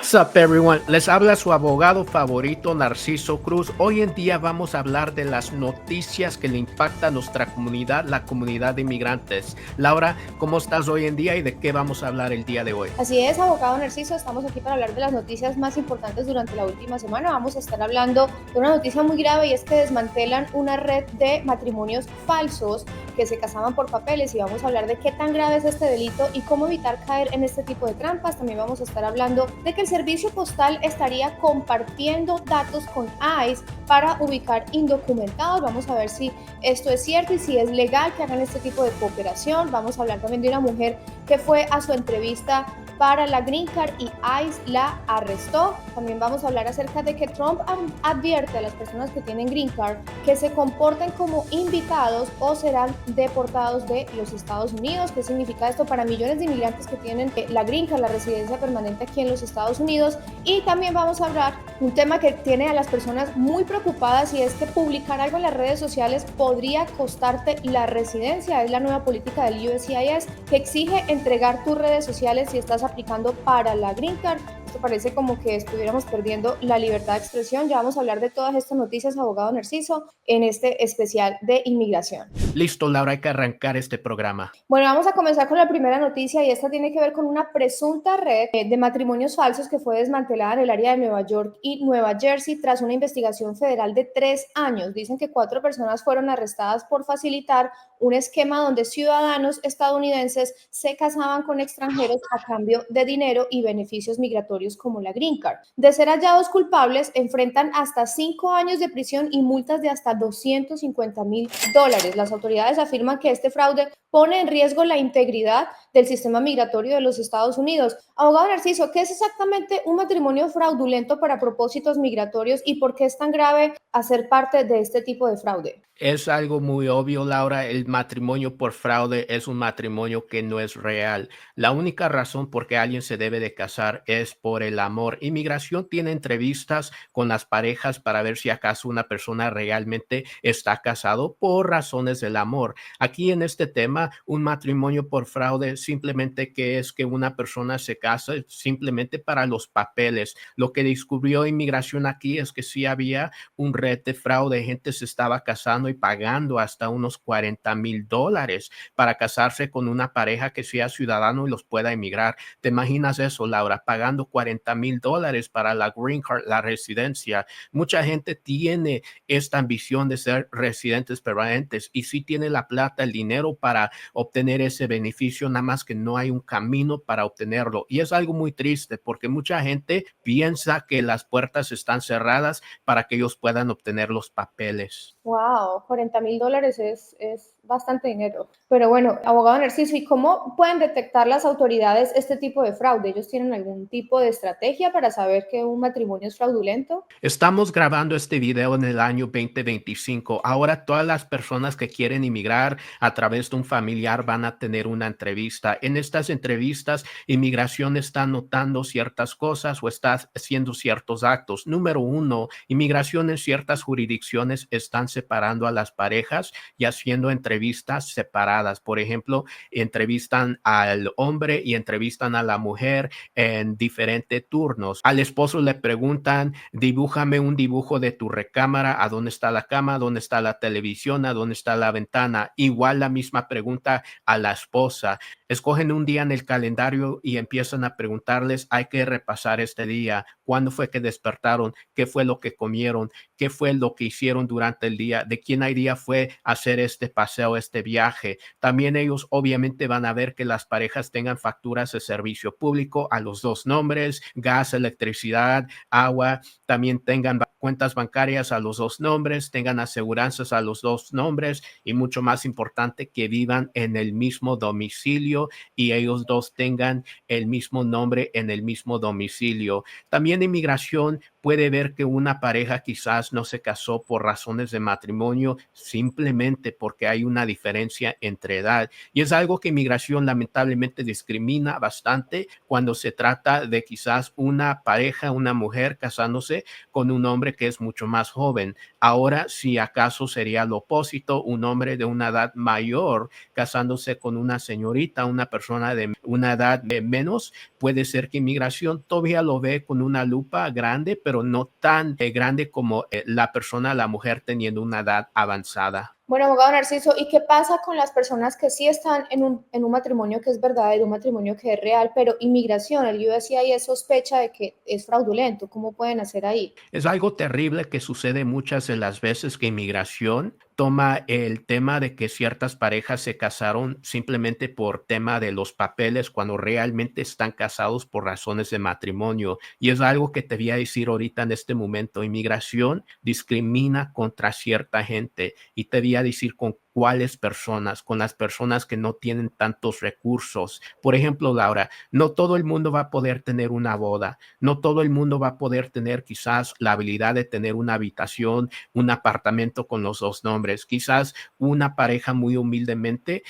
What's up, everyone? Les habla su abogado favorito, Narciso Cruz. Hoy en día vamos a hablar de las noticias que le impactan a nuestra comunidad, la comunidad de inmigrantes. Laura, ¿cómo estás hoy en día y de qué vamos a hablar el día de hoy? Así es, abogado Narciso, estamos aquí para hablar de las noticias más importantes durante la última semana. Vamos a estar hablando de una noticia muy grave y es que desmantelan una red de matrimonios falsos que se casaban por papeles y vamos a hablar de qué tan grave es este delito y cómo evitar caer en este tipo de trampas. También vamos a estar hablando de que el servicio postal estaría compartiendo datos con ICE para ubicar indocumentados. Vamos a ver si esto es cierto y si es legal que hagan este tipo de cooperación. Vamos a hablar también de una mujer que fue a su entrevista para la Green Card y ICE la arrestó. También vamos a hablar acerca de que Trump advierte a las personas que tienen Green Card que se comporten como invitados o serán deportados de los Estados Unidos. ¿Qué significa esto para millones de inmigrantes que tienen la Green Card, la residencia permanente aquí en los Estados Unidos? Y también vamos a hablar un tema que tiene a las personas muy preocupadas y es que publicar algo en las redes sociales podría costarte la residencia. Es la nueva política del USCIS que exige entregar tus redes sociales si estás aplicando para la Green Card. Esto parece como que estuviéramos perdiendo la libertad de expresión. Ya vamos a hablar de todas estas noticias, abogado Narciso, en este especial de inmigración. Listo, Laura, hay que arrancar este programa. Bueno, vamos a comenzar con la primera noticia y esta tiene que ver con una presunta red de matrimonios falsos que fue desmantelada en el área de Nueva York y Nueva Jersey tras una investigación federal de 3 años. Dicen que 4 personas fueron arrestadas por facilitar un esquema donde ciudadanos estadounidenses se casaban con extranjeros a cambio de dinero y beneficios migratorios como la Green Card. De ser hallados culpables, enfrentan hasta 5 años de prisión y multas de hasta $250,000. Las autoridades afirman que este fraude pone en riesgo la integridad del sistema migratorio de los Estados Unidos. Abogado Narciso, ¿qué es exactamente un matrimonio fraudulento para propósitos migratorios y por qué es tan grave hacer parte de este tipo de fraude? Es algo muy obvio, Laura. El matrimonio por fraude es un matrimonio que no es real. La única razón por qué alguien se debe de casar es por el amor. Inmigración tiene entrevistas con las parejas para ver si acaso una persona realmente está casado por razones del amor. Aquí en este tema, un matrimonio por fraude simplemente que es que una persona se casa simplemente para los papeles. Lo que descubrió inmigración aquí es que sí había un red de fraude, gente se estaba casando y pagando hasta unos $40,000 para casarse con una pareja que sea ciudadano y los pueda emigrar. ¿Te imaginas eso, Laura? Pagando $40,000 para la Green Card, la residencia. Mucha gente tiene esta ambición de ser residentes permanentes y sí tiene la plata, el dinero para obtener ese beneficio, nada más que no hay un camino para obtenerlo. Y es algo muy triste porque mucha gente piensa que las puertas están cerradas para que ellos puedan obtener los papeles. Wow, $40,000 es bastante dinero. Pero bueno, abogado Narciso, ¿y cómo pueden detectar las autoridades este tipo de fraude? ¿Ellos tienen algún tipo de estrategia para saber que un matrimonio es fraudulento? Estamos grabando este video en el año 2025. Ahora todas las personas que quieren inmigrar a través de un familiar van a tener una entrevista. En estas entrevistas, inmigración está notando ciertas cosas o está haciendo ciertos actos. Número uno, inmigración en ciertas jurisdicciones están separando a las parejas y haciendo entrevistas separadas. Por ejemplo, entrevistan al hombre y entrevistan a la mujer en diferentes turnos. Al esposo le preguntan, dibújame un dibujo de tu recámara, a dónde está la cama, a dónde está la televisión, a dónde está la ventana. Igual la misma pregunta a la esposa. Escogen un día en el calendario y empiezan a preguntarles, hay que repasar este día, cuándo fue que despertaron, qué fue lo que comieron, qué fue lo que hicieron durante el día, de quién idea fue hacer este paseo, este viaje. También ellos obviamente van a ver que las parejas tengan facturas de servicio público a los dos nombres, gas, electricidad, agua, también tengan cuentas bancarias a los dos nombres, tengan aseguranzas a los dos nombres y mucho más importante que vivan en el mismo domicilio y ellos dos tengan el mismo nombre en el mismo domicilio. También inmigración puede ver que una pareja quizás no se casó por razones de matrimonio simplemente porque hay una diferencia entre edad. Y es algo que inmigración lamentablemente discrimina bastante cuando se trata de quizás una pareja, una mujer casándose con un hombre que es mucho más joven. Ahora, si acaso sería lo opósito, un hombre de una edad mayor casándose con una señorita, una persona de una edad de menos, puede ser que inmigración todavía lo ve con una lupa grande, pero no tan grande como la persona, la mujer teniendo una edad avanzada. Bueno, abogado Narciso, ¿y qué pasa con las personas que sí están en un matrimonio que es verdadero, un matrimonio que es real, pero inmigración, el USCIS sospecha de que es fraudulento? ¿Cómo pueden hacer ahí? Es algo terrible que sucede muchas de las veces que inmigración toma el tema de que ciertas parejas se casaron simplemente por tema de los papeles cuando realmente están casados por razones de matrimonio. Y es algo que te voy a decir ahorita en este momento. Inmigración discrimina contra cierta gente y te voy a decir con cuáles personas, con las personas que no tienen tantos recursos. Por ejemplo, Laura, no todo el mundo va a poder tener una boda, no todo el mundo va a poder tener quizás la habilidad de tener una habitación, un apartamento con los dos nombres. Quizás una pareja muy humildemente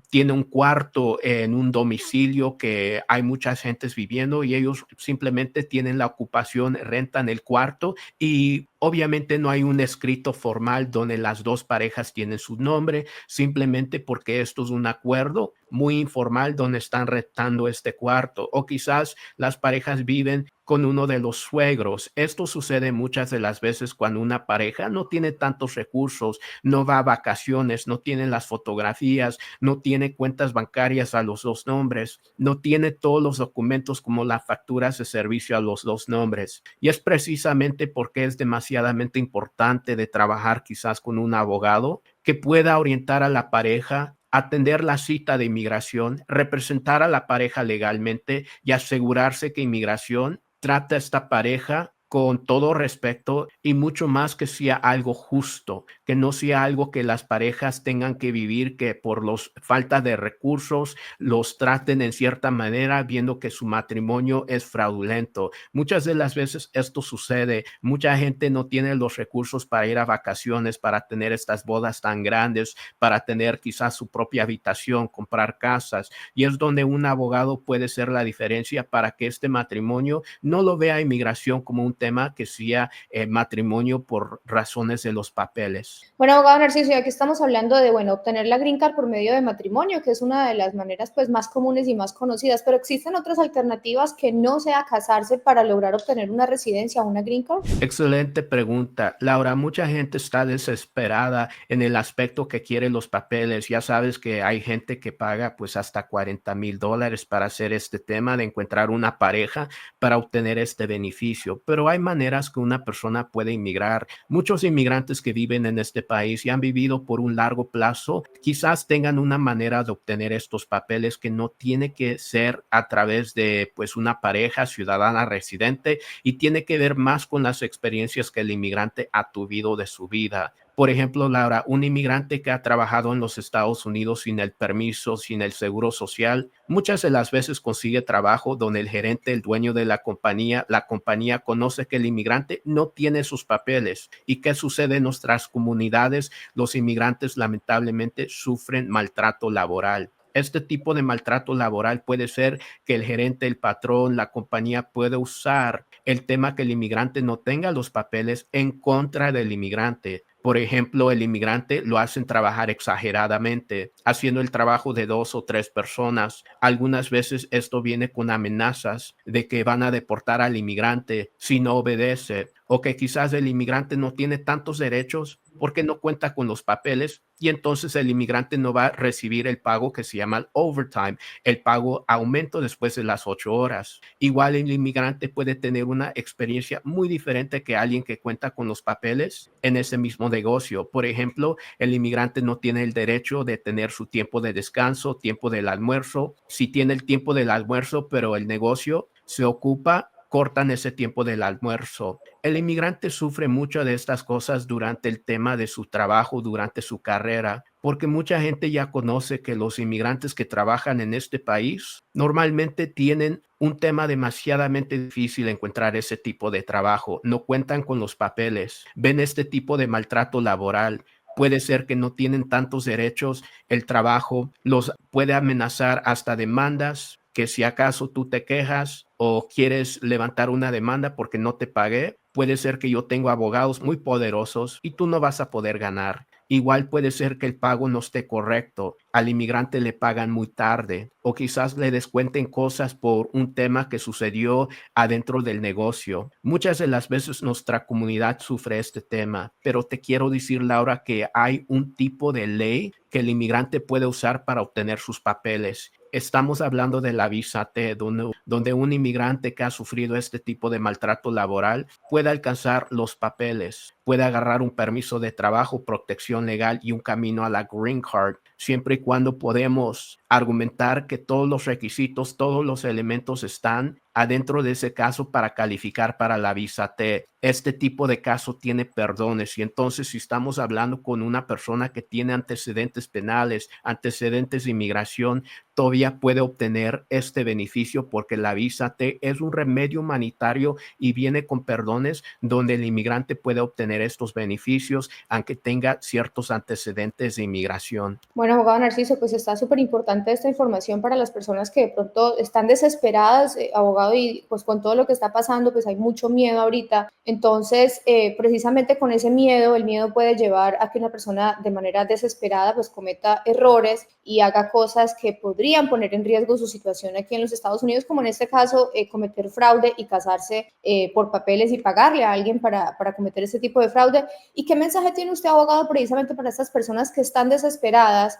tiene un cuarto en un domicilio que hay muchas gentes viviendo y ellos simplemente tienen la ocupación, rentan el cuarto y obviamente no hay un escrito formal donde las dos parejas tienen su nombre, simplemente porque esto es un acuerdo muy informal donde están rentando este cuarto. O quizás las parejas viven con uno de los suegros. Esto sucede muchas de las veces cuando una pareja no tiene tantos recursos, no va a vacaciones, no tiene las fotografías, no tiene cuentas bancarias a los dos nombres, no tiene todos los documentos como las facturas de servicio a los dos nombres. Y es precisamente porque es demasiadamente importante de trabajar quizás con un abogado que pueda orientar a la pareja, atender la cita de inmigración, representar a la pareja legalmente y asegurarse que inmigración trata a esta pareja con todo respeto y mucho más que sea algo justo, que no sea algo que las parejas tengan que vivir, que por los falta de recursos los traten en cierta manera, viendo que su matrimonio es fraudulento. Muchas de las veces esto sucede. Mucha gente no tiene los recursos para ir a vacaciones, para tener estas bodas tan grandes, para tener quizás su propia habitación, comprar casas. Y es donde un abogado puede ser la diferencia para que este matrimonio no lo vea inmigración como un tema que sea matrimonio por razones de los papeles. Bueno, abogado Narciso, y aquí estamos hablando de, bueno, obtener la green card por medio de matrimonio, que es una de las maneras pues más comunes y más conocidas, pero ¿existen otras alternativas que no sea casarse para lograr obtener una residencia o una green card? Excelente pregunta, Laura. Mucha gente está desesperada en el aspecto que quiere los papeles. Ya sabes que hay gente que paga pues hasta $40,000 para hacer este tema de encontrar una pareja para obtener este beneficio. Pero hay maneras que una persona puede inmigrar. Muchos inmigrantes que viven en este país y han vivido por un largo plazo, quizás tengan una manera de obtener estos papeles que no tiene que ser a través de pues una pareja ciudadana residente y tiene que ver más con las experiencias que el inmigrante ha tenido de su vida. Por ejemplo, Laura, un inmigrante que ha trabajado en los Estados Unidos sin el permiso, sin el seguro social, muchas de las veces consigue trabajo donde el gerente, el dueño de la compañía conoce que el inmigrante no tiene sus papeles. ¿Y qué sucede en nuestras comunidades? Los inmigrantes lamentablemente sufren maltrato laboral. Este tipo de maltrato laboral puede ser que el gerente, el patrón, la compañía puede usar el tema que el inmigrante no tenga los papeles en contra del inmigrante. Por ejemplo, el inmigrante lo hacen trabajar exageradamente, haciendo el trabajo de dos o tres personas. Algunas veces esto viene con amenazas de que van a deportar al inmigrante si no obedece, o que quizás el inmigrante no tiene tantos derechos porque no cuenta con los papeles y entonces el inmigrante no va a recibir el pago que se llama el overtime, el pago aumento después de las 8 horas. Igual el inmigrante puede tener una experiencia muy diferente que alguien que cuenta con los papeles en ese mismo negocio. Por ejemplo, el inmigrante no tiene el derecho de tener su tiempo de descanso, tiempo del almuerzo. Si tiene el tiempo del almuerzo, pero el negocio se ocupa, cortan ese tiempo del almuerzo. El inmigrante sufre mucho de estas cosas durante el tema de su trabajo, durante su carrera, porque mucha gente ya conoce que los inmigrantes que trabajan en este país normalmente tienen un tema demasiadamente difícil encontrar ese tipo de trabajo, no cuentan con los papeles, ven este tipo de maltrato laboral. Puede ser que no tienen tantos derechos, el trabajo los puede amenazar hasta demandas, que si acaso tú te quejas o quieres levantar una demanda porque no te pagué, puede ser que yo tengo abogados muy poderosos y tú no vas a poder ganar. Igual puede ser que el pago no esté correcto, al inmigrante le pagan muy tarde o quizás le descuenten cosas por un tema que sucedió adentro del negocio. Muchas de las veces nuestra comunidad sufre este tema, pero te quiero decir, Laura, que hay un tipo de ley que el inmigrante puede usar para obtener sus papeles. Estamos hablando de la visa T, donde un inmigrante que ha sufrido este tipo de maltrato laboral puede alcanzar los papeles, puede agarrar un permiso de trabajo, protección legal y un camino a la Green Card, siempre y cuando podemos argumentar que todos los requisitos, todos los elementos están adentro de ese caso para calificar para la visa T. Este tipo de caso tiene perdones y entonces si estamos hablando con una persona que tiene antecedentes penales, antecedentes de inmigración, todavía puede obtener este beneficio porque la visa T es un remedio humanitario y viene con perdones donde el inmigrante puede obtener estos beneficios aunque tenga ciertos antecedentes de inmigración. Bueno, abogado Narciso, pues está súper importante esta información para las personas que de pronto están desesperadas, abogado, y pues con todo lo que está pasando, pues hay mucho miedo ahorita. Entonces, precisamente con ese miedo, el miedo puede llevar a que una persona de manera desesperada pues cometa errores y haga cosas que podrían poner en riesgo su situación aquí en los Estados Unidos, como en este caso, cometer fraude y casarse por papeles y pagarle a alguien para cometer ese tipo de fraude. ¿Y qué mensaje tiene usted, abogado, precisamente para estas personas que están desesperadas,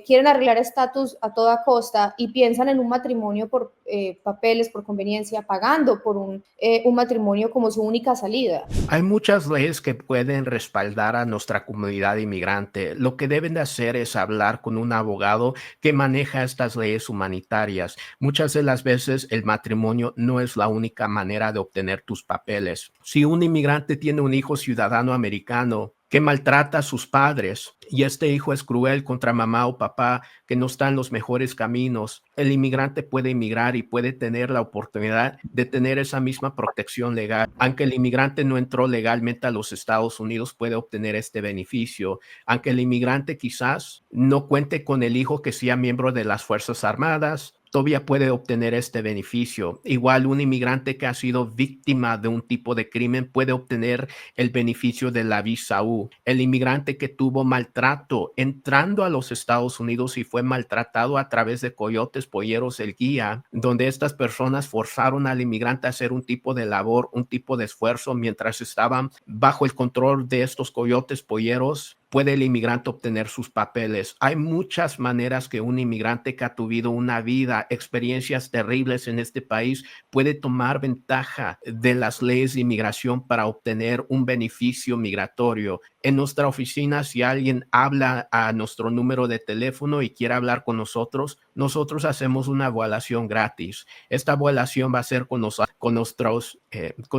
quieren arreglar estatus a toda costa y piensan en un matrimonio por papeles, por conveniencia, pagando por un matrimonio como su única salida? Hay muchas leyes que pueden respaldar a nuestra comunidad inmigrante. Lo que deben de hacer es hablar con un abogado que maneja estas leyes humanitarias. Muchas de las veces el matrimonio no es la única manera de obtener tus papeles. Si un inmigrante tiene un hijo ciudadano americano que maltrata a sus padres y este hijo es cruel contra mamá o papá, que no está en los mejores caminos, el inmigrante puede emigrar y puede tener la oportunidad de tener esa misma protección legal. Aunque el inmigrante no entró legalmente a los Estados Unidos, puede obtener este beneficio. Aunque el inmigrante quizás no cuente con el hijo que sea miembro de las Fuerzas Armadas, todavía puede obtener este beneficio. Igual un inmigrante que ha sido víctima de un tipo de crimen puede obtener el beneficio de la visa U. El inmigrante que tuvo maltrato entrando a los Estados Unidos y fue maltratado a través de coyotes, polleros, el guía, donde estas personas forzaron al inmigrante a hacer un tipo de labor, un tipo de esfuerzo mientras estaban bajo el control de estos coyotes, polleros, puede el inmigrante obtener sus papeles. Hay muchas maneras que un inmigrante que ha tenido una vida, experiencias terribles en este país, puede tomar ventaja de las leyes de inmigración para obtener un beneficio migratorio. En nuestra oficina, si alguien habla a nuestro número de teléfono y quiere hablar con nosotros hacemos una evaluación gratis. Esta evaluación va a ser con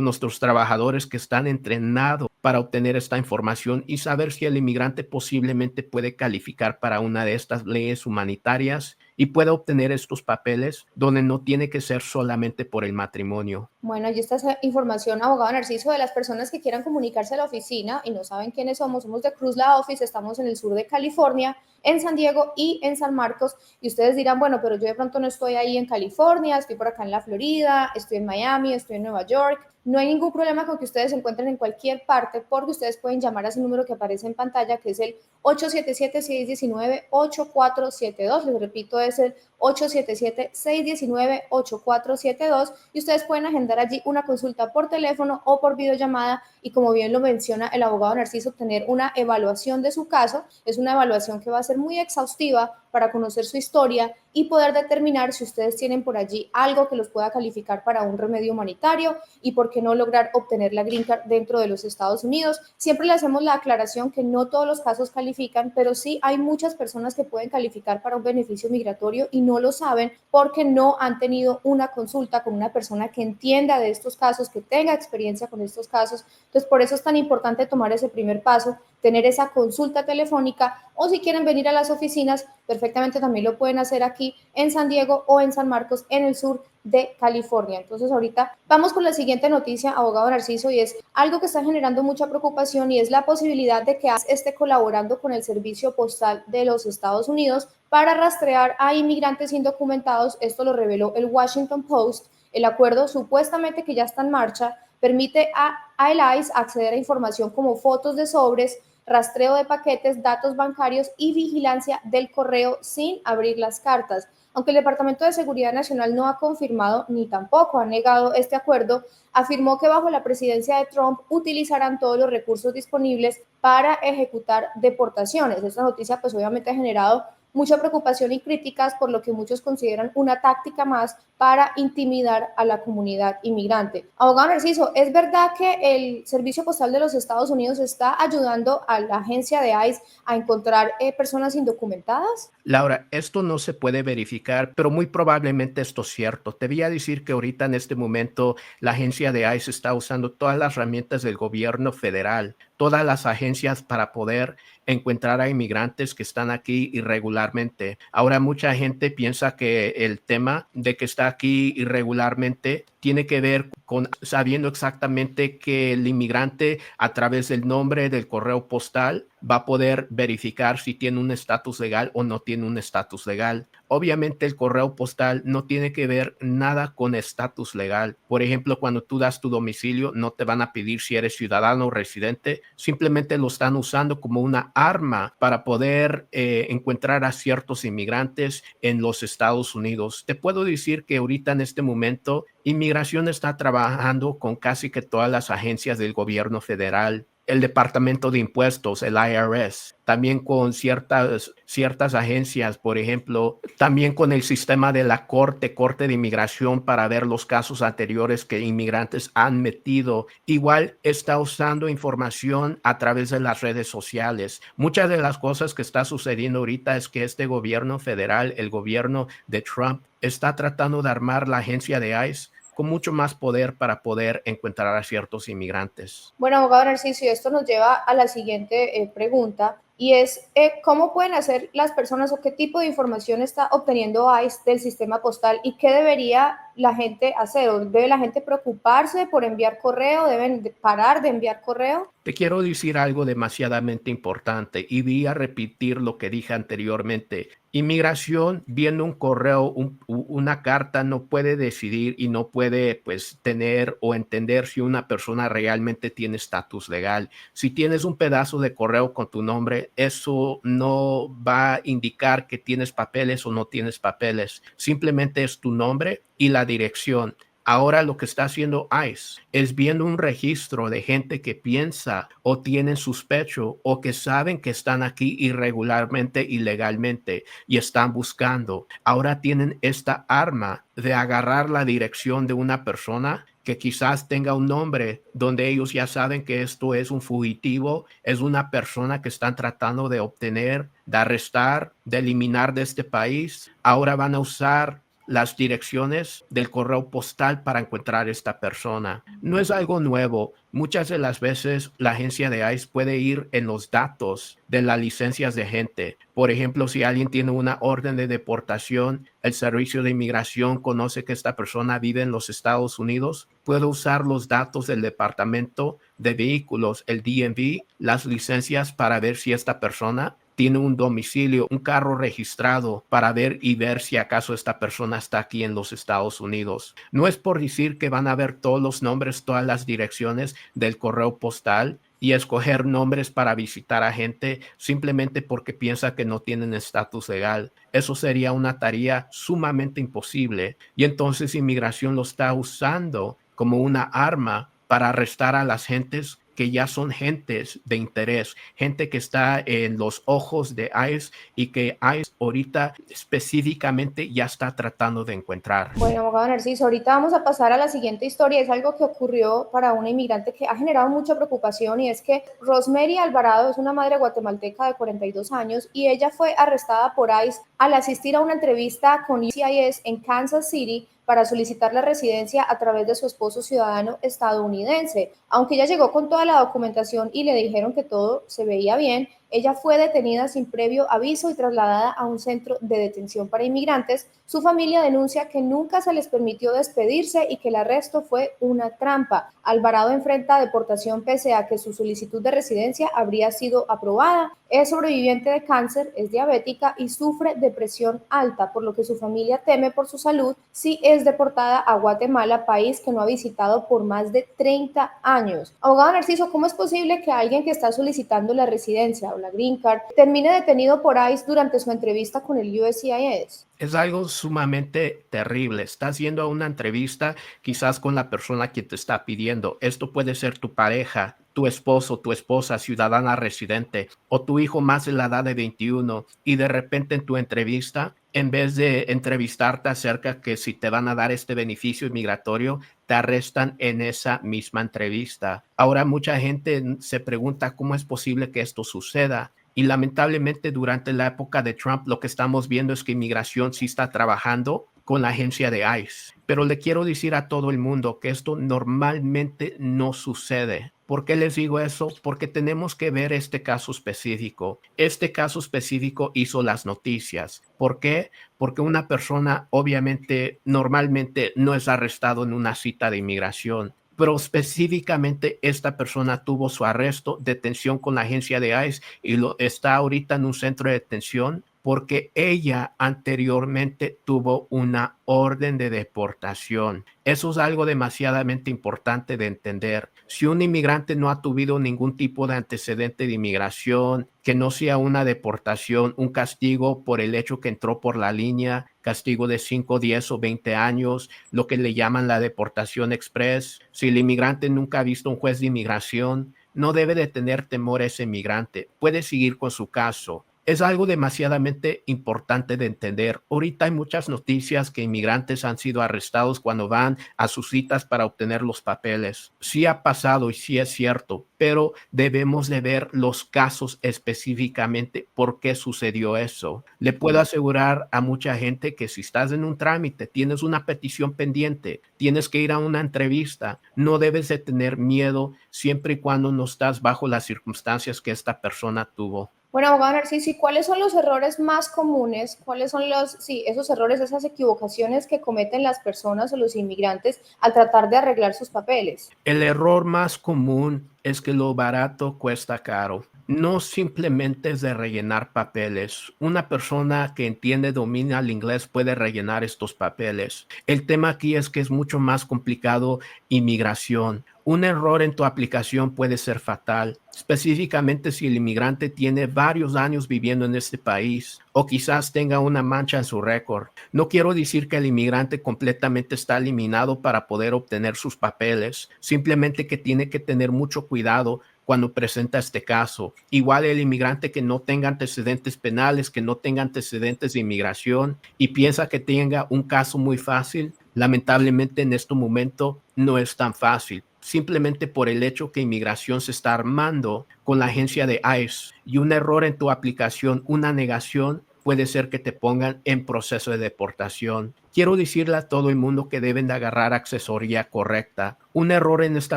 nuestros trabajadores que están entrenados para obtener esta información y saber si el inmigrante posiblemente puede calificar para una de estas leyes humanitarias y puede obtener estos papeles donde no tiene que ser solamente por el matrimonio. Bueno, y esta es información, abogado Narciso, de las personas que quieran comunicarse a la oficina y no saben quiénes somos. Somos de Cruz La Office, estamos en el sur de California, en San Diego y en San Marcos. Y ustedes dirán, bueno, pero yo de pronto no estoy ahí en California, estoy por acá en la Florida, estoy en Miami, estoy en Nueva York. No hay ningún problema con que ustedes se encuentren en cualquier parte porque ustedes pueden llamar a ese número que aparece en pantalla, que es el 877-619-8472. Les repito, es el 877-619-8472 y ustedes pueden agendar allí una consulta por teléfono o por videollamada y como bien lo menciona el abogado Narciso, obtener una evaluación de su caso. Es una evaluación que va a ser muy exhaustiva para conocer su historia y poder determinar si ustedes tienen por allí algo que los pueda calificar para un remedio humanitario y por qué no lograr obtener la Green Card dentro de los Estados Unidos. Siempre le hacemos la aclaración que no todos los casos califican, pero sí hay muchas personas que pueden calificar para un beneficio migratorio y no lo saben porque no han tenido una consulta con una persona que entienda de estos casos, que tenga experiencia con estos casos. Entonces, por eso es tan importante tomar ese primer paso tener esa consulta telefónica, o si quieren venir a las oficinas, perfectamente también lo pueden hacer aquí en San Diego o en San Marcos, en el sur de California. Entonces ahorita vamos con la siguiente noticia, abogado Narciso, y es algo que está generando mucha preocupación, y es la posibilidad de que ICE esté colaborando con el Servicio Postal de los Estados Unidos para rastrear a inmigrantes indocumentados. Esto lo reveló el Washington Post. El acuerdo, supuestamente que ya está en marcha, permite a el ICE acceder a información como fotos de sobres, rastreo de paquetes, datos bancarios y vigilancia del correo sin abrir las cartas. Aunque el Departamento de Seguridad Nacional no ha confirmado ni tampoco ha negado este acuerdo, afirmó que bajo la presidencia de Trump utilizarán todos los recursos disponibles para ejecutar deportaciones. Esta noticia pues obviamente ha generado mucha preocupación y críticas, por lo que muchos consideran una táctica más para intimidar a la comunidad inmigrante. Abogado Narciso, ¿es verdad que el Servicio Postal de los Estados Unidos está ayudando a la agencia de ICE a encontrar personas indocumentadas? Laura, esto no se puede verificar, pero muy probablemente esto es cierto. Te voy a decir que ahorita en este momento la agencia de ICE está usando todas las herramientas del gobierno federal, todas las agencias para poder encontrar a inmigrantes que están aquí irregularmente. Ahora mucha gente piensa que el tema de que está aquí irregularmente tiene que ver con sabiendo exactamente que el inmigrante a través del nombre del correo postal va a poder verificar si tiene un estatus legal o no tiene un estatus legal. Obviamente el correo postal no tiene que ver nada con estatus legal. Por ejemplo, cuando tú das tu domicilio, no te van a pedir si eres ciudadano o residente. Simplemente lo están usando como una arma para poder encontrar a ciertos inmigrantes en los Estados Unidos. Te puedo decir que ahorita en este momento, Inmigración está trabajando con casi que todas las agencias del gobierno federal, el Departamento de Impuestos, el IRS, también con ciertas agencias, por ejemplo, también con el sistema de la Corte de Inmigración para ver los casos anteriores que inmigrantes han metido. Igual está usando información a través de las redes sociales. Muchas de las cosas que está sucediendo ahorita es que este gobierno federal, el gobierno de Trump, está tratando de armar la agencia de ICE con mucho más poder para poder encontrar a ciertos inmigrantes. Bueno, abogado Narciso, esto nos lleva a la siguiente pregunta, y es ¿cómo pueden hacer las personas o qué tipo de información está obteniendo ICE del sistema postal, y qué debería la gente hacer? ¿O debe la gente preocuparse por enviar correo? ¿Deben parar de enviar correo? Te quiero decir algo demasiadamente importante y voy a repetir lo que dije anteriormente. Inmigración, viendo un correo, una carta, no puede decidir y no puede pues tener o entender si una persona realmente tiene estatus legal. Si tienes un pedazo de correo con tu nombre, eso no va a indicar que tienes papeles o no tienes papeles. Simplemente es tu nombre y la dirección. Ahora lo que está haciendo ICE es viendo un registro de gente que piensa o tienen sospecho o que saben que están aquí irregularmente, ilegalmente y están buscando. Ahora tienen esta arma de agarrar la dirección de una persona que quizás tenga un nombre donde ellos ya saben que esto es un fugitivo, es una persona que están tratando de obtener, de arrestar, de eliminar de este país. Ahora van a usar las direcciones del correo postal para encontrar esta persona. No es algo nuevo. Muchas de las veces la agencia de ICE puede ir en los datos de las licencias de gente. Por ejemplo, si alguien tiene una orden de deportación, el Servicio de Inmigración conoce que esta persona vive en los Estados Unidos, puede usar los datos del Departamento de Vehículos, el DMV, las licencias para ver si esta persona tiene un domicilio, un carro registrado para ver si acaso esta persona está aquí en los Estados Unidos. No es por decir que van a ver todos los nombres, todas las direcciones del correo postal y escoger nombres para visitar a gente simplemente porque piensa que no tienen estatus legal. Eso sería una tarea sumamente imposible y entonces Inmigración lo está usando como una arma para arrestar a las gentes que ya son gentes de interés, gente que está en los ojos de ICE y que ICE ahorita específicamente ya está tratando de encontrar. Bueno, abogado Narciso, ahorita vamos a pasar a la siguiente historia. Es algo que ocurrió para una inmigrante que ha generado mucha preocupación, y es que Rosemary Alvarado es una madre guatemalteca de 42 años y ella fue arrestada por ICE al asistir a una entrevista con USCIS en Kansas City para solicitar la residencia a través de su esposo ciudadano estadounidense. Aunque ella llegó con toda la documentación y le dijeron que todo se veía bien, ella fue detenida sin previo aviso y trasladada a un centro de detención para inmigrantes. Su familia denuncia que nunca se les permitió despedirse y que el arresto fue una trampa. Alvarado enfrenta deportación pese a que su solicitud de residencia habría sido aprobada. Es sobreviviente de cáncer, es diabética y sufre depresión alta, por lo que su familia teme por su salud si es deportada a Guatemala, país que no ha visitado por más de 30 años. Abogado Narciso, ¿cómo es posible que alguien que está solicitando la residencia o la Green Card termine detenido por ICE durante su entrevista con el USCIS? Es algo sumamente terrible. Estás yendo a una entrevista quizás con la persona que te está pidiendo. Esto puede ser tu pareja, tu esposo, tu esposa, ciudadana residente o tu hijo más de la edad de 21 y de repente en tu entrevista, en vez de entrevistarte acerca que si te van a dar este beneficio migratorio, te arrestan en esa misma entrevista. Ahora mucha gente se pregunta cómo es posible que esto suceda. Y lamentablemente durante la época de Trump lo que estamos viendo es que inmigración sí está trabajando con la agencia de ICE. Pero le quiero decir a todo el mundo que esto normalmente no sucede. ¿Por qué les digo eso? Porque tenemos que ver este caso específico. Este caso específico hizo las noticias. ¿Por qué? Porque una persona obviamente normalmente no es arrestado en una cita de inmigración, pero específicamente esta persona tuvo su arresto, detención con la agencia de ICE y está ahorita en un centro de detención porque ella anteriormente tuvo una orden de deportación. Eso es algo demasiadamente importante de entender. Si un inmigrante no ha tenido ningún tipo de antecedente de inmigración, que no sea una deportación, un castigo por el hecho que entró por la línea, castigo de 5, 10 o 20 años, lo que le llaman la deportación express. Si el inmigrante nunca ha visto un juez de inmigración, no debe de tener temor ese inmigrante. Puede seguir con su caso. Es algo demasiadamente importante de entender. Ahorita hay muchas noticias que inmigrantes han sido arrestados cuando van a sus citas para obtener los papeles. Sí ha pasado y sí es cierto, pero debemos de ver los casos específicamente por qué sucedió eso. Le puedo asegurar a mucha gente que si estás en un trámite, tienes una petición pendiente, tienes que ir a una entrevista, no debes de tener miedo siempre y cuando no estás bajo las circunstancias que esta persona tuvo. Bueno, abogado Narciso, ¿y cuáles son los errores más comunes? ¿Cuáles son esos errores, esas equivocaciones que cometen las personas o los inmigrantes al tratar de arreglar sus papeles? El error más común es que lo barato cuesta caro. No simplemente es de rellenar papeles. Una persona que entiende, domina el inglés puede rellenar estos papeles. El tema aquí es que es mucho más complicado inmigración. Un error en tu aplicación puede ser fatal, específicamente si el inmigrante tiene varios años viviendo en este país o quizás tenga una mancha en su récord. No quiero decir que el inmigrante completamente está eliminado para poder obtener sus papeles, simplemente que tiene que tener mucho cuidado cuando presenta este caso. Igual el inmigrante que no tenga antecedentes penales, que no tenga antecedentes de inmigración y piensa que tenga un caso muy fácil, lamentablemente en este momento no es tan fácil. Simplemente por el hecho que inmigración se está armando con la agencia de ICE y un error en tu aplicación, una negación, puede ser que te pongan en proceso de deportación. Quiero decirle a todo el mundo que deben de agarrar asesoría correcta. Un error en esta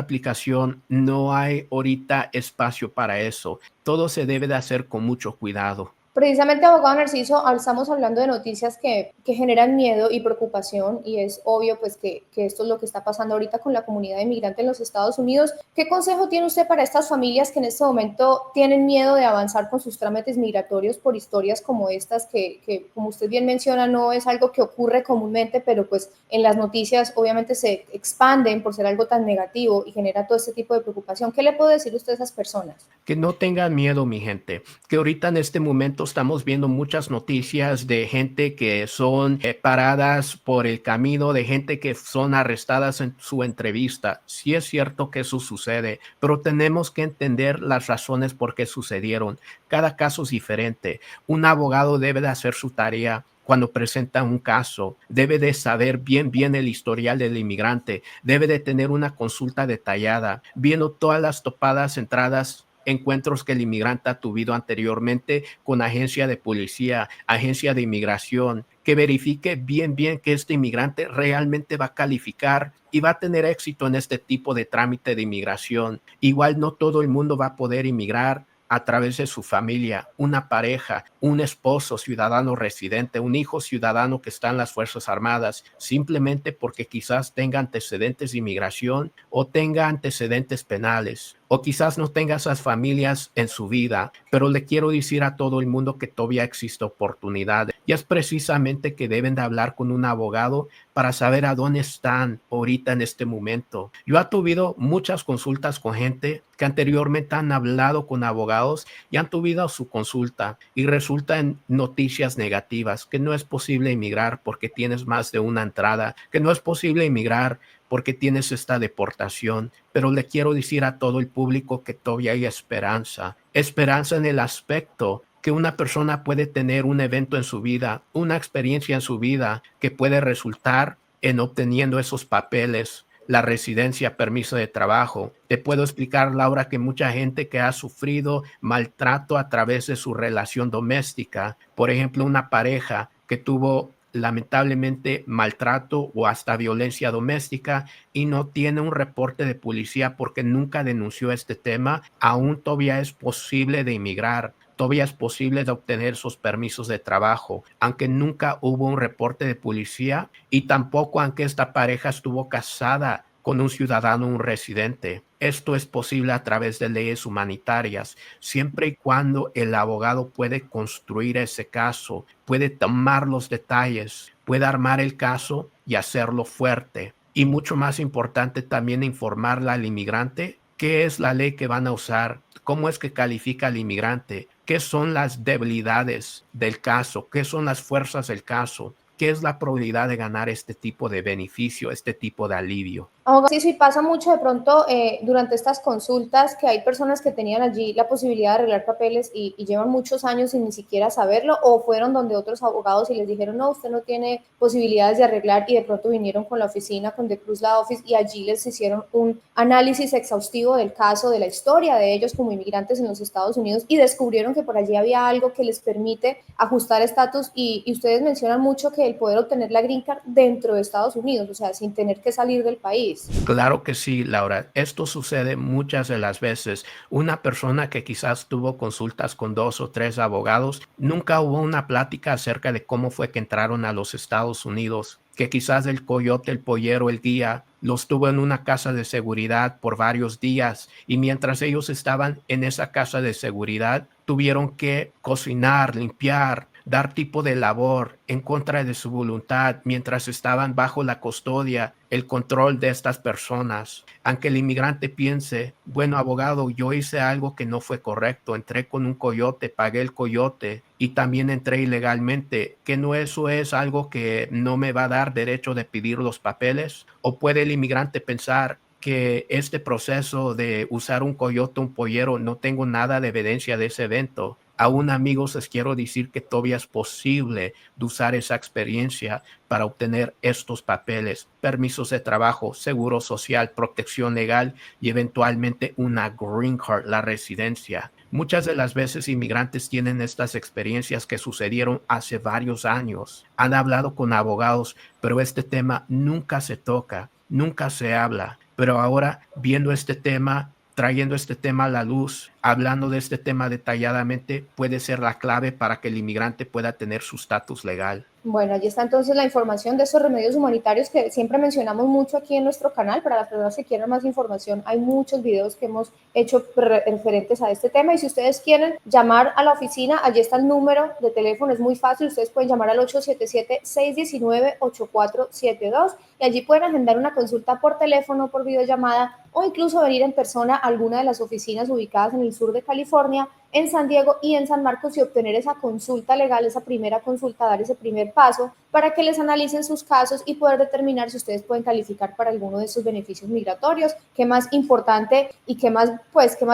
aplicación, no hay ahorita espacio para eso. Todo se debe de hacer con mucho cuidado. Precisamente, abogado Narciso, estamos hablando de noticias que generan miedo y preocupación y es obvio pues que esto es lo que está pasando ahorita con la comunidad inmigrante en los Estados Unidos. ¿Qué consejo tiene usted para estas familias que en este momento tienen miedo de avanzar con sus trámites migratorios por historias como estas que como usted bien menciona, no es algo que ocurre comúnmente, pero pues en las noticias obviamente se expanden por ser algo tan negativo y genera todo este tipo de preocupación? ¿Qué le puede decir usted a esas personas? Que no tengan miedo, mi gente, que ahorita en este momento estamos viendo muchas noticias de gente que son paradas por el camino, de gente que son arrestadas en su entrevista. Sí es cierto que eso sucede, pero tenemos que entender las razones por qué sucedieron. Cada caso es diferente. Un abogado debe de hacer su tarea. Cuando presenta un caso, debe de saber bien el historial del inmigrante, debe de tener una consulta detallada, viendo todas las topadas, entradas encuentros que el inmigrante ha tenido anteriormente con agencia de policía, agencia de inmigración, que verifique bien que este inmigrante realmente va a calificar y va a tener éxito en este tipo de trámite de inmigración. Igual no todo el mundo va a poder inmigrar a través de su familia, una pareja, un esposo ciudadano residente, un hijo ciudadano que está en las Fuerzas Armadas, simplemente porque quizás tenga antecedentes de inmigración o tenga antecedentes penales, o quizás no tenga esas familias en su vida, pero le quiero decir a todo el mundo que todavía existe oportunidad. Y es precisamente que deben de hablar con un abogado para saber a dónde están ahorita en este momento. Yo he tenido muchas consultas con gente que anteriormente han hablado con abogados y han tenido su consulta y resulta en noticias negativas, que no es posible emigrar porque tienes más de una entrada, que no es posible emigrar porque tienes esta deportación. Pero le quiero decir a todo el público que todavía hay esperanza, esperanza en el aspecto que una persona puede tener un evento en su vida, una experiencia en su vida que puede resultar en obteniendo esos papeles, la residencia, permiso de trabajo. Te puedo explicar, Laura, que mucha gente que ha sufrido maltrato a través de su relación doméstica, por ejemplo, una pareja que tuvo lamentablemente maltrato o hasta violencia doméstica y no tiene un reporte de policía porque nunca denunció este tema, aún todavía es posible de inmigrar. Todavía es posible de obtener sus permisos de trabajo, aunque nunca hubo un reporte de policía y tampoco aunque esta pareja estuvo casada con un ciudadano, un residente. Esto es posible a través de leyes humanitarias, siempre y cuando el abogado puede construir ese caso, puede tomar los detalles, puede armar el caso y hacerlo fuerte. Y mucho más importante también informarle al inmigrante qué es la ley que van a usar, cómo es que califica al inmigrante, qué son las debilidades del caso, qué son las fuerzas del caso, qué es la probabilidad de ganar este tipo de beneficio, este tipo de alivio. Sí, sí, pasa mucho de pronto durante estas consultas que hay personas que tenían allí la posibilidad de arreglar papeles y llevan muchos años sin ni siquiera saberlo, o fueron donde otros abogados y les dijeron, no, usted no tiene posibilidades de arreglar, y de pronto vinieron con la oficina, con The Cruz Law Office, y allí les hicieron un análisis exhaustivo del caso, de la historia de ellos como inmigrantes en los Estados Unidos, y descubrieron que por allí había algo que les permite ajustar estatus, y ustedes mencionan mucho que el poder obtener la green card dentro de Estados Unidos, o sea, sin tener que salir del país. Claro que sí, Laura. Esto sucede muchas de las veces. Una persona que quizás tuvo consultas con 2 o 3 abogados, nunca hubo una plática acerca de cómo fue que entraron a los Estados Unidos, que quizás el coyote, el pollero, el guía, los tuvo en una casa de seguridad por varios días y mientras ellos estaban en esa casa de seguridad, tuvieron que cocinar, limpiar, dar tipo de labor en contra de su voluntad mientras estaban bajo la custodia, el control de estas personas. Aunque el inmigrante piense, bueno, abogado, yo hice algo que no fue correcto, entré con un coyote, pagué el coyote y también entré ilegalmente, que no eso es algo que no me va a dar derecho de pedir los papeles. O puede el inmigrante pensar que este proceso de usar un coyote, un pollero, no tengo nada de evidencia de ese evento. Aún, amigos, les quiero decir que todavía es posible de usar esa experiencia para obtener estos papeles, permisos de trabajo, seguro social, protección legal y eventualmente una green card, la residencia. Muchas de las veces inmigrantes tienen estas experiencias que sucedieron hace varios años. Han hablado con abogados, pero este tema nunca se toca, nunca se habla. Pero ahora, viendo este tema, trayendo este tema a la luz, hablando de este tema detalladamente, puede ser la clave para que el inmigrante pueda tener su estatus legal. Bueno, allí está entonces la información de estos remedios humanitarios que siempre mencionamos mucho aquí en nuestro canal. Para las personas que quieran más información, hay muchos videos que hemos hecho referentes a este tema. Y si ustedes quieren llamar a la oficina, allí está el número de teléfono, es muy fácil. Ustedes pueden llamar al 877-619-8472 y allí pueden agendar una consulta por teléfono, por videollamada, o incluso venir en persona a alguna de las oficinas ubicadas en el sur de California, en San Diego y en San Marcos, y obtener esa consulta legal, esa primera consulta, dar ese primer paso para que les analicen sus casos y poder determinar si ustedes pueden calificar para alguno de esos beneficios migratorios. Qué más importante y qué más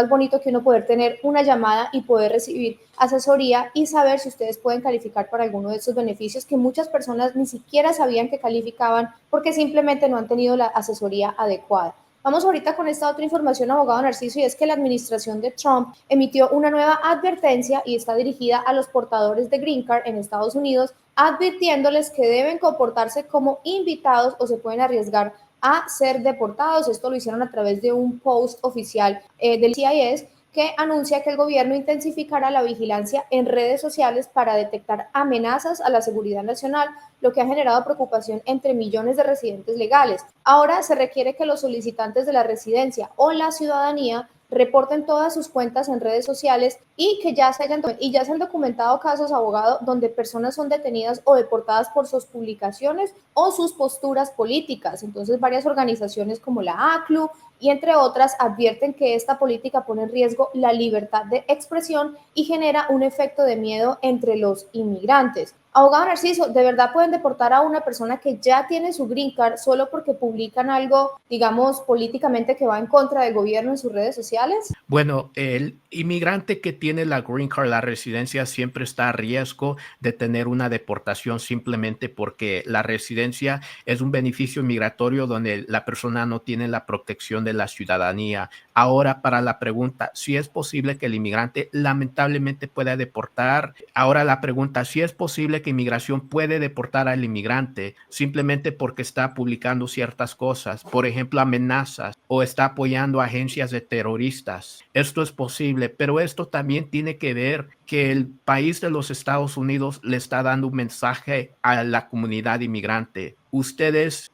bonito que uno poder tener una llamada y poder recibir asesoría y saber si ustedes pueden calificar para alguno de esos beneficios que muchas personas ni siquiera sabían que calificaban porque simplemente no han tenido la asesoría adecuada. Vamos ahorita con esta otra información, abogado Narciso, y es que la administración de Trump emitió una nueva advertencia y está dirigida a los portadores de Green Card en Estados Unidos, advirtiéndoles que deben comportarse como invitados o se pueden arriesgar a ser deportados. Esto lo hicieron a través de un post oficial del CIS que anuncia que el gobierno intensificará la vigilancia en redes sociales para detectar amenazas a la seguridad nacional, lo que ha generado preocupación entre millones de residentes legales. Ahora se requiere que los solicitantes de la residencia o la ciudadanía reporten todas sus cuentas en redes sociales y que ya se han documentado casos, abogado, donde personas son detenidas o deportadas por sus publicaciones o sus posturas políticas. Entonces, varias organizaciones como la ACLU y entre otras advierten que esta política pone en riesgo la libertad de expresión y genera un efecto de miedo entre los inmigrantes. Abogado Narciso, ¿de verdad pueden deportar a una persona que ya tiene su green card solo porque publican algo, digamos, políticamente que va en contra del gobierno en sus redes sociales? Bueno, el inmigrante que tiene la green card, la residencia, siempre está a riesgo de tener una deportación simplemente porque la residencia es un beneficio migratorio donde la persona no tiene la protección de la ciudadanía. Ahora, para la pregunta, si es posible que el inmigrante lamentablemente pueda deportar. Ahora la pregunta, si es posible que inmigración puede deportar al inmigrante simplemente porque está publicando ciertas cosas, por ejemplo, amenazas o está apoyando a agencias de terroristas. Esto es posible, pero esto también tiene que ver que el país de los Estados Unidos le está dando un mensaje a la comunidad inmigrante. Ustedes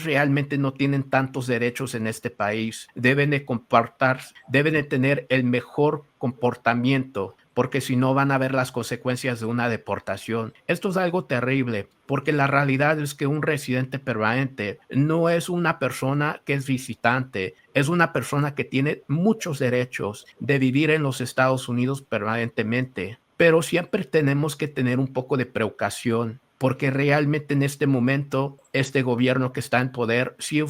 realmente no tienen tantos derechos en este país. Deben de tener el mejor comportamiento, porque si no van a ver las consecuencias de una deportación. Esto es algo terrible, porque la realidad es que un residente permanente no es una persona que es visitante, es una persona que tiene muchos derechos de vivir en los Estados Unidos permanentemente. Pero siempre tenemos que tener un poco de precaución, porque realmente en este momento este gobierno que está en poder sí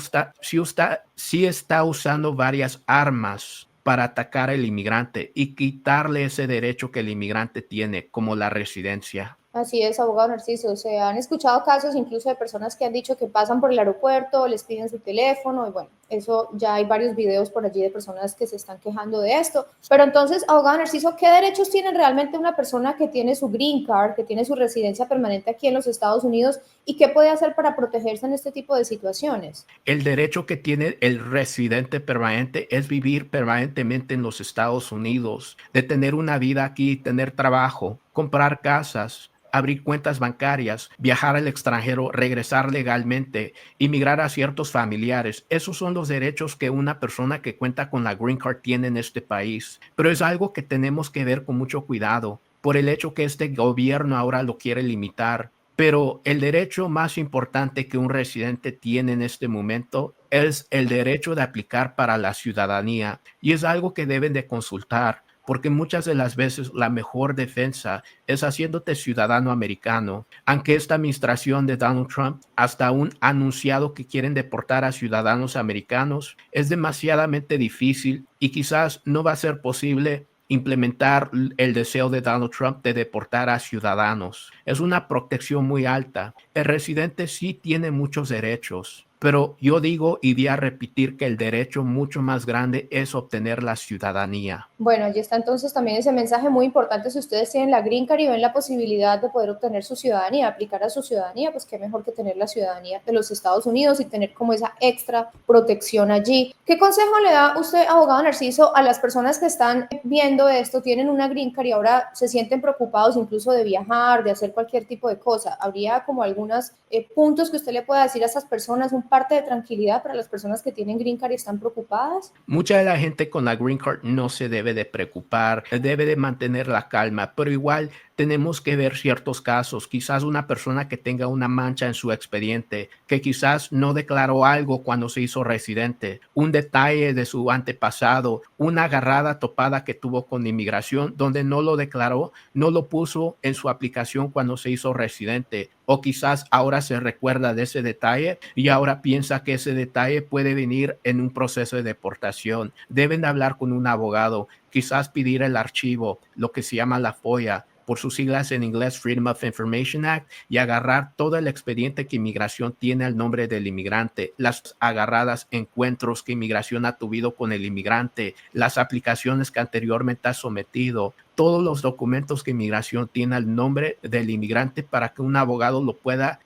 está usando varias armas para atacar al inmigrante y quitarle ese derecho que el inmigrante tiene, como la residencia. Así es, abogado Narciso. Se han escuchado casos incluso de personas que han dicho que pasan por el aeropuerto, les piden su teléfono y bueno, eso ya hay varios videos por allí de personas que se están quejando de esto. Pero entonces, abogado Narciso, ¿qué derechos tiene realmente una persona que tiene su green card, que tiene su residencia permanente aquí en los Estados Unidos y qué puede hacer para protegerse en este tipo de situaciones? El derecho que tiene el residente permanente es vivir permanentemente en los Estados Unidos, de tener una vida aquí, tener trabajo, comprar casas, abrir cuentas bancarias, viajar al extranjero, regresar legalmente, inmigrar a ciertos familiares. Esos son los derechos que una persona que cuenta con la green card tiene en este país. Pero es algo que tenemos que ver con mucho cuidado por el hecho que este gobierno ahora lo quiere limitar. Pero el derecho más importante que un residente tiene en este momento es el derecho de aplicar para la ciudadanía y es algo que deben de consultar porque muchas de las veces la mejor defensa es haciéndote ciudadano americano. Aunque esta administración de Donald Trump hasta aún ha anunciado que quieren deportar a ciudadanos americanos, es demasiadamente difícil y quizás no va a ser posible implementar el deseo de Donald Trump de deportar a ciudadanos. Es una protección muy alta. El residente sí tiene muchos derechos, pero yo digo y voy a repetir que el derecho mucho más grande es obtener la ciudadanía. Bueno, allí está entonces también ese mensaje muy importante. Si ustedes tienen la Green Card y ven la posibilidad de poder obtener su ciudadanía, aplicar a su ciudadanía, pues qué mejor que tener la ciudadanía de los Estados Unidos y tener como esa extra protección allí. ¿Qué consejo le da usted, abogado Narciso, a las personas que están viendo esto, tienen una Green Card y ahora se sienten preocupados incluso de viajar, de hacer cualquier tipo de cosa? ¿Habría como algunos puntos que usted le pueda decir a esas personas, un parte de tranquilidad para las personas que tienen Green Card y están preocupadas? Mucha de la gente con la green card no se debe de preocupar, debe de mantener la calma, pero igual tenemos que ver ciertos casos, quizás una persona que tenga una mancha en su expediente, que quizás no declaró algo cuando se hizo residente, un detalle de su antepasado, una agarrada topada que tuvo con inmigración donde no lo declaró, no lo puso en su aplicación cuando se hizo residente, o quizás ahora se recuerda de ese detalle y ahora piensa que ese detalle puede venir en un proceso de deportación. Deben de hablar con un abogado, quizás pedir el archivo, lo que se llama la FOIA, por sus siglas en inglés Freedom of Information Act, y agarrar todo el expediente que inmigración tiene al nombre del inmigrante, las agarradas encuentros que inmigración ha tenido con el inmigrante, las aplicaciones que anteriormente ha sometido, todos los documentos que inmigración tiene al nombre del inmigrante para que un abogado lo pueda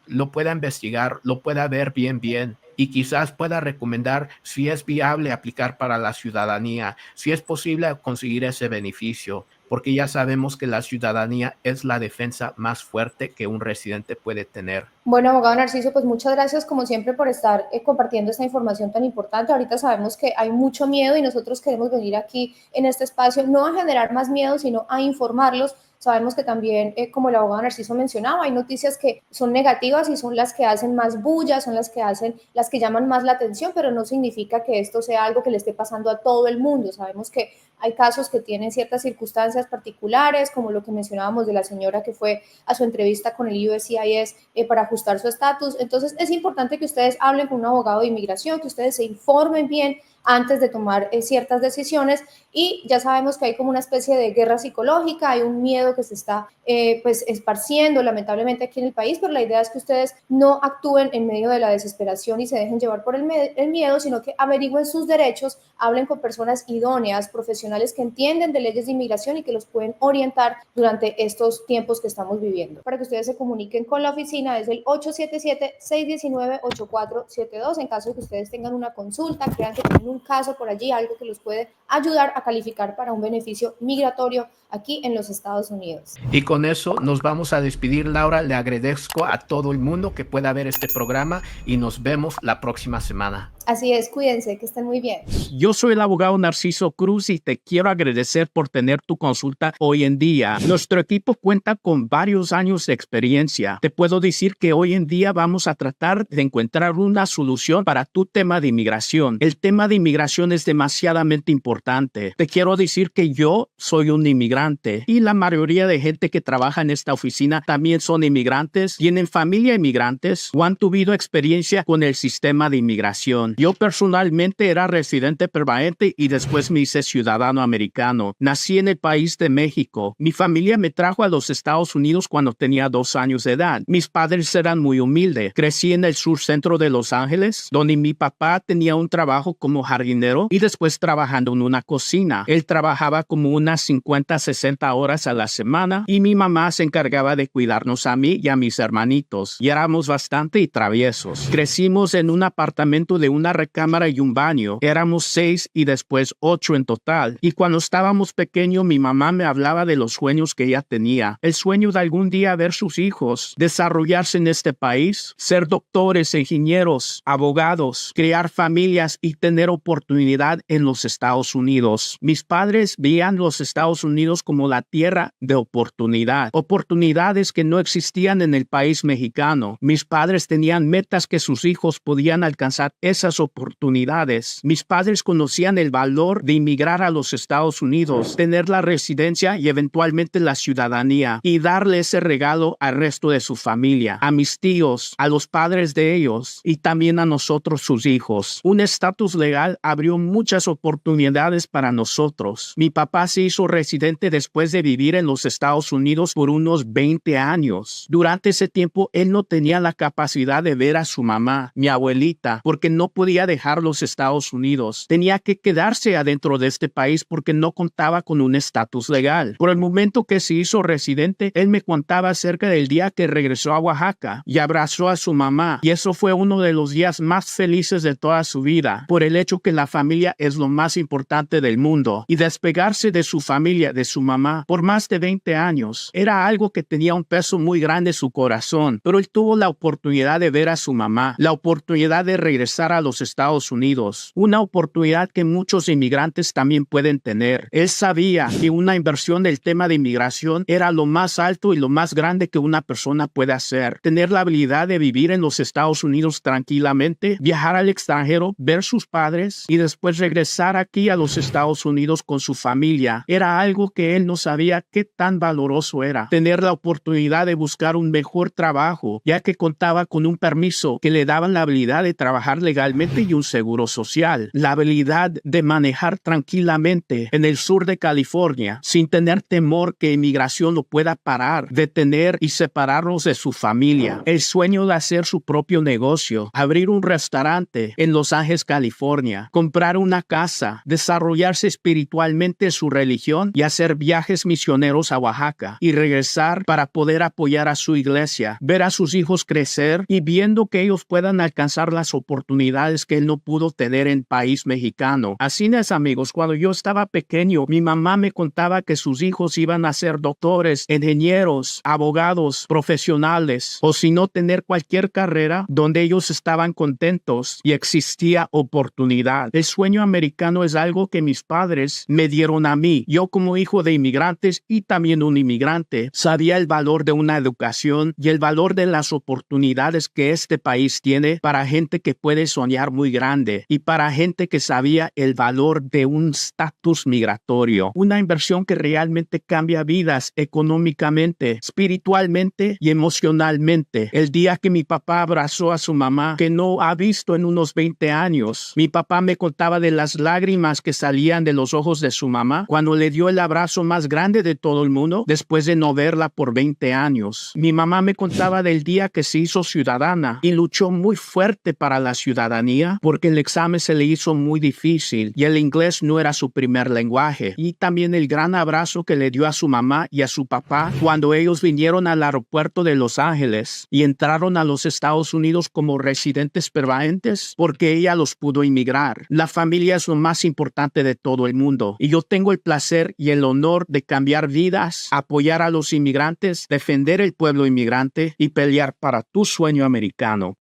investigar, lo pueda ver bien y quizás pueda recomendar si es viable aplicar para la ciudadanía, si es posible conseguir ese beneficio, porque ya sabemos que la ciudadanía es la defensa más fuerte que un residente puede tener. Bueno, abogado Narciso, pues muchas gracias como siempre por estar compartiendo esta información tan importante. Ahorita sabemos que hay mucho miedo y nosotros queremos venir aquí en este espacio no a generar más miedo, sino a informarlos. Sabemos que también, como el abogado Narciso mencionaba, hay noticias que son negativas y son las que hacen más bulla, son las que llaman más la atención, pero no significa que esto sea algo que le esté pasando a todo el mundo. Sabemos que hay casos que tienen ciertas circunstancias particulares, como lo que mencionábamos de la señora que fue a su entrevista con el USCIS para ajustar su estatus. Entonces, es importante que ustedes hablen con un abogado de inmigración, que ustedes se informen bien antes de tomar ciertas decisiones, y ya sabemos que hay como una especie de guerra psicológica, hay un miedo que se está pues esparciendo lamentablemente aquí en el país, pero la idea es que ustedes no actúen en medio de la desesperación y se dejen llevar por el miedo, sino que averigüen sus derechos, hablen con personas idóneas, profesionales que entienden de leyes de inmigración y que los pueden orientar durante estos tiempos que estamos viviendo. Para que ustedes se comuniquen con la oficina es el 877-619-8472 en caso de que ustedes tengan una consulta, crean que tienen un caso por allí, algo que los puede ayudar a calificar para un beneficio migratorio aquí en los Estados Unidos. Y con eso nos vamos a despedir, Laura. Le agradezco a todo el mundo que pueda ver este programa y nos vemos la próxima semana. Así es, cuídense, que estén muy bien. Yo soy el abogado Narciso Cruz y te quiero agradecer por tener tu consulta hoy en día. Nuestro equipo cuenta con varios años de experiencia. Te puedo decir que hoy en día vamos a tratar de encontrar una solución para tu tema de inmigración. El tema de inmigración es demasiadamente importante. Te quiero decir que yo soy un inmigrante y la mayoría de gente que trabaja en esta oficina también son inmigrantes, tienen familia inmigrantes o han tenido experiencia con el sistema de inmigración. Yo personalmente era residente permanente y después me hice ciudadano americano. Nací en el país de México. Mi familia me trajo a los Estados Unidos cuando tenía 2 años de edad. Mis padres eran muy humildes. Crecí en el sur centro de Los Ángeles, donde mi papá tenía un trabajo como jardinero y después trabajando en una cocina. Él trabajaba como unas 50, 60 horas a la semana y mi mamá se encargaba de cuidarnos a mí y a mis hermanitos. Y éramos bastante traviesos. Crecimos en un apartamento de una recámara y un baño. Éramos 6 y después 8 en total. Y cuando estábamos pequeños, mi mamá me hablaba de los sueños que ella tenía. El sueño de algún día ver sus hijos desarrollarse en este país, ser doctores, ingenieros, abogados, crear familias y tener oportunidad en los Estados Unidos. Mis padres veían los Estados Unidos como la tierra de oportunidad. Oportunidades que no existían en el país mexicano. Mis padres tenían metas que sus hijos podían alcanzar esas oportunidades. Mis padres conocían el valor de inmigrar a los Estados Unidos, tener la residencia y eventualmente la ciudadanía y darle ese regalo al resto de su familia, a mis tíos, a los padres de ellos y también a nosotros, sus hijos. Un estatus legal abrió muchas oportunidades para nosotros. Mi papá se hizo residente después de vivir en los Estados Unidos por unos 20 años. Durante ese tiempo, él no tenía la capacidad de ver a su mamá, mi abuelita, porque no podía dejar los Estados Unidos. Tenía que quedarse adentro de este país porque no contaba con un estatus legal. Por el momento que se hizo residente, él me contaba acerca del día que regresó a Oaxaca y abrazó a su mamá. Y eso fue uno de los días más felices de toda su vida, por el hecho que la familia es lo más importante del mundo. Y despegarse de su familia, de su mamá, por más de 20 años, era algo que tenía un peso muy grande en su corazón. Pero él tuvo la oportunidad de ver a su mamá, la oportunidad de regresar a los Estados Unidos, una oportunidad que muchos inmigrantes también pueden tener. Él sabía que una inversión del tema de inmigración era lo más alto y lo más grande que una persona puede hacer. Tener la habilidad de vivir en los Estados Unidos tranquilamente, viajar al extranjero, ver sus padres padres y después regresar aquí a los Estados Unidos con su familia. Era algo que él no sabía qué tan valoroso era. Tener la oportunidad de buscar un mejor trabajo, ya que contaba con un permiso que le daban la habilidad de trabajar legalmente y un seguro social. La habilidad de manejar tranquilamente en el sur de California sin tener temor que inmigración lo pueda parar, detener y separarlos de su familia. El sueño de hacer su propio negocio, abrir un restaurante en Los Ángeles, California, comprar una casa, desarrollarse espiritualmente su religión y hacer viajes misioneros a Oaxaca y regresar para poder apoyar a su iglesia, ver a sus hijos crecer y viendo que ellos puedan alcanzar las oportunidades que él no pudo tener en país mexicano. Así es, amigos, cuando yo estaba pequeño, mi mamá me contaba que sus hijos iban a ser doctores, ingenieros, abogados, profesionales, o si no tener cualquier carrera donde ellos estaban contentos y existía oportunidad. El sueño americano es algo que mis padres me dieron a mí. Yo como hijo de inmigrantes y también un inmigrante, sabía el valor de una educación y el valor de las oportunidades que este país tiene para gente que puede soñar muy grande y para gente que sabía el valor de un estatus migratorio. Una inversión que realmente cambia vidas económicamente, espiritualmente y emocionalmente. El día que mi papá abrazó a su mamá, que no ha visto en unos 20 años, mi papá me contaba de las lágrimas que salían de los ojos de su mamá cuando le dio el abrazo más grande de todo el mundo después de no verla por 20 años. Mi mamá me contaba del día que se hizo ciudadana y luchó muy fuerte para la ciudadanía porque el examen se le hizo muy difícil y el inglés no era su primer lenguaje. Y también el gran abrazo que le dio a su mamá y a su papá cuando ellos vinieron al aeropuerto de Los Ángeles y entraron a los Estados Unidos como residentes permanentes porque ella los pudo inmigrar. La familia es lo más importante de todo el mundo y yo tengo el placer y el honor de cambiar vidas, apoyar a los inmigrantes, defender el pueblo inmigrante y pelear para tu sueño americano.